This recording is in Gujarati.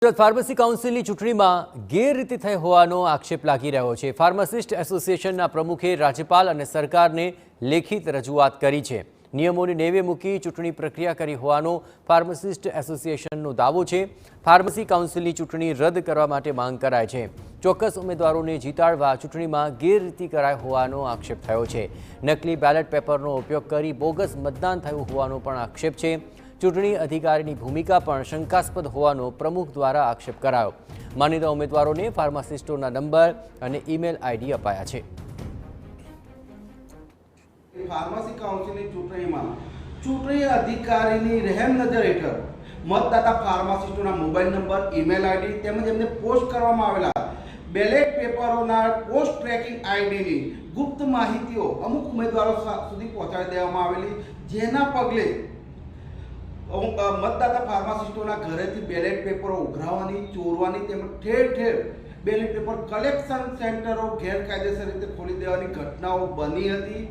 ગુજરાત ફાર્મસી કાઉન્સિલની ચૂંટણીમાં ગેરરીતિ થઈ હોવાનો આક્ષેપ લાગી રહ્યો છે। ફાર્માસિસ્ટ એસોસિએશનના પ્રમુખે રાજ્યપાલ અને સરકારને લેખિત રજૂઆત કરી છે। નિયમોની નેવે મૂકી ચૂંટણી પ્રક્રિયા કરી હોવાનો ફાર્માસિસ્ટ એસોસિએશનનો દાવો છે। ફાર્મસી કાઉન્સિલની ચૂંટણી રદ કરવા માટે માંગ કરાઈ છે। ચોક્કસ ઉમેદવારોને જીતાડવા ચૂંટણીમાં ગેરરીતિ કરાઈ હોવાનો આક્ષેપ થયો છે। નકલી બેલેટ પેપરનો ઉપયોગ કરી બોગસ મતદાન થયું હોવાનો પણ આક્ષેપ છે। ચૂંટણી અધિકારીની ભૂમિકા પણ શંકાસ્પદ હોવાનો પ્રમુખ દ્વારા આક્ષેપ કરાયો। માનીતા ઉમેદવારોને ફાર્માસિસ્ટોના નંબર અને ઈમેલ આઈડી અપાયા છે। ફાર્મસી કાઉન્સિલની ચૂંટણીમાં ચૂંટણી અધિકારીની રહેમ નજર હેઠળ મતદાતા ફાર્માસિસ્ટોના મોબાઈલ નંબર, ઈમેલ આઈડી તેમજ એમને પોસ્ટ કરવામાં આવેલા બેલેટ પેપરોના પોસ્ટ ટ્રેકિંગ આઈડીની ગુપ્ત માહિતીઓ અમુક ઉમેદવારો સુધી પહોંચાડી દેવામાં આવેલી, જેના પગલે મતદાતા ફાર્માસિસ્ટોના ઘરેથી બેલેટ પેપરો ઉઘરાવવાની, ચોરવાની તેમજ ઠેર ઠેર બેલેટ પેપર કલેક્શન સેન્ટરો ગેરકાયદેસર રીતે ખોલી દેવાની ઘટનાઓ બની હતી।